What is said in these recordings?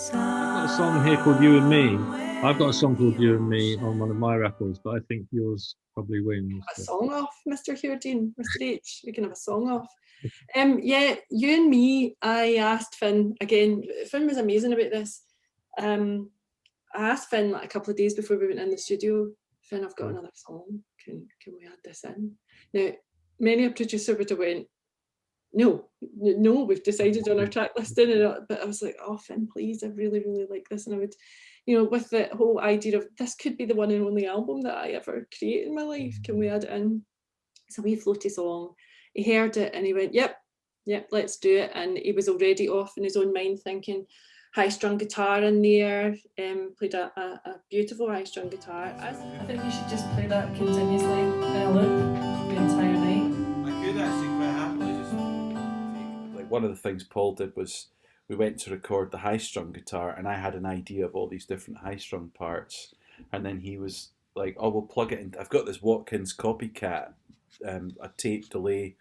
I've got a song here called You and Me. I've got a song called You and Me on one of my records, but I think yours probably wins. A song off, Mr. Hewerdine, Mr. H. We can have a song off. Yeah, You and Me. I asked Finn again. Finn was amazing about this. I asked Finn like a couple of days before we went in the studio. Finn, I've got another song. Can we add this in? Now, many a producer would have went, no, we've decided on our track listing. But I was like, oh, Finn, please, I really, really like this. And I would, with the whole idea of this could be the one and only album that I ever create in my life. Can we add it in? It's a wee floaty song. He heard it and he went, yep, let's do it. And he was already off in his own mind thinking, high-strung guitar in there, played a beautiful high-strung guitar. I think you should just play that continuously in a loop the entire night. I could actually quite happily just like one of the things Paul did was we went to record the high-strung guitar and I had an idea of all these different high-strung parts, and then he was like, oh, we'll plug it in. I've got this Watkins copycat, a tape delay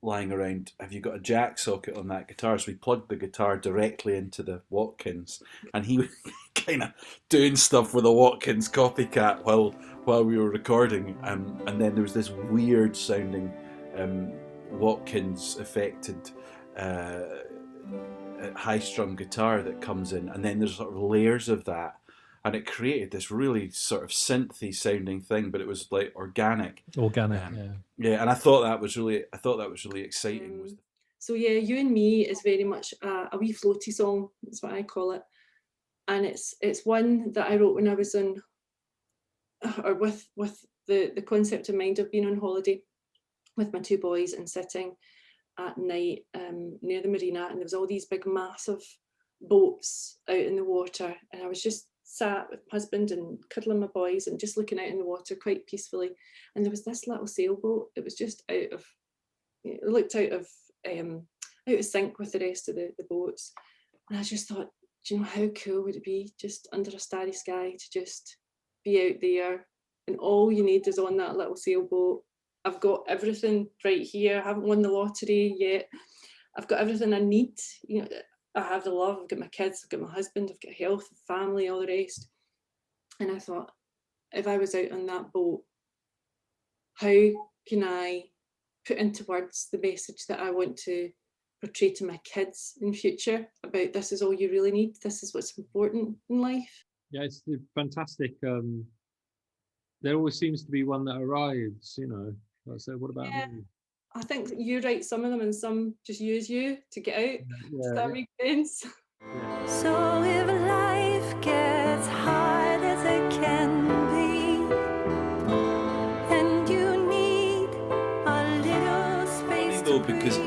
lying around. Have you got a jack socket on that guitar? So we plugged the guitar directly into the Watkins, and he was kind of doing stuff with a Watkins copycat while we were recording, and then there was this weird sounding Watkins affected high strung guitar that comes in, and then there's sort of layers of that, and it created this really sort of synthy sounding thing, but it was like organic. Yeah, and I thought that was really exciting. So yeah, You and Me is very much a wee floaty song. That's what I call it, and it's one that I wrote when I was on, or with the concept in mind of being on holiday with my two boys and sitting at night near the marina, and there was all these big massive boats out in the water, and I was just sat with my husband and cuddling my boys and just looking out in the water quite peacefully, and there was this little sailboat. It was just it looked out of sync with the rest of the boats, and I just thought, do you know how cool would it be just under a starry sky to just be out there, and all you need is on that little sailboat. I've got everything right here. I haven't won the lottery yet. I've got everything I need. I have the love, I've got my kids, I've got my husband, I've got health, family, all the rest. And I thought, if I was out on that boat, how can I put into words the message that I want to portray to my kids in future about this is all you really need, this is what's important in life. Yeah, it's fantastic. There always seems to be one that arrives, So what about me? I think you write some of them and some just use you to get out. Does that make sense? Yeah. So if life gets hard as it can be, and you need a little space to because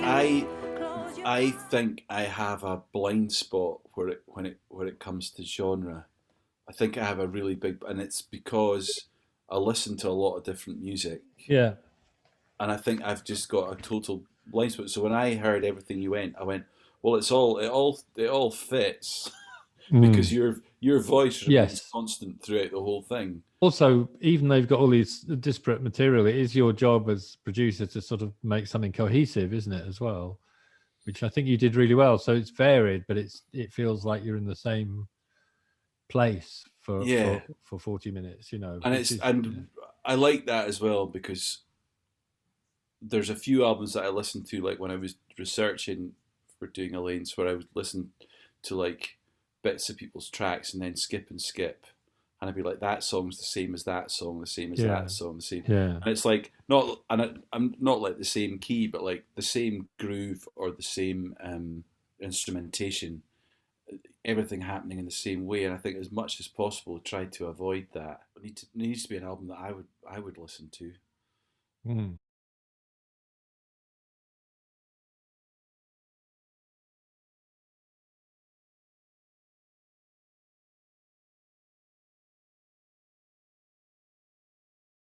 I think I have a blind spot when it comes to genre. I think I have a really big, and it's because I listen to a lot of different music. Yeah. And I think I've just got a total blind spot. So when I heard everything you went, I went, well, it all fits because your voice remains constant throughout the whole thing. Also, even though you've got all these disparate material, it is your job as producer to sort of make something cohesive, isn't it, as well? Which I think you did really well. So it's varied, but it feels like you're in the same place for 40 minutes, And I like that as well, because there's a few albums that I listened to, like when I was researching for doing Elaine's, where I would listen to like bits of people's tracks and then skip, and I'd be like, that song's the same as that song, the same as that song, the same. Yeah. And it's like I'm not like the same key, but like the same groove or the same instrumentation, everything happening in the same way. And I think as much as possible, try to avoid that. It needs to be an album that I would listen to. Mm.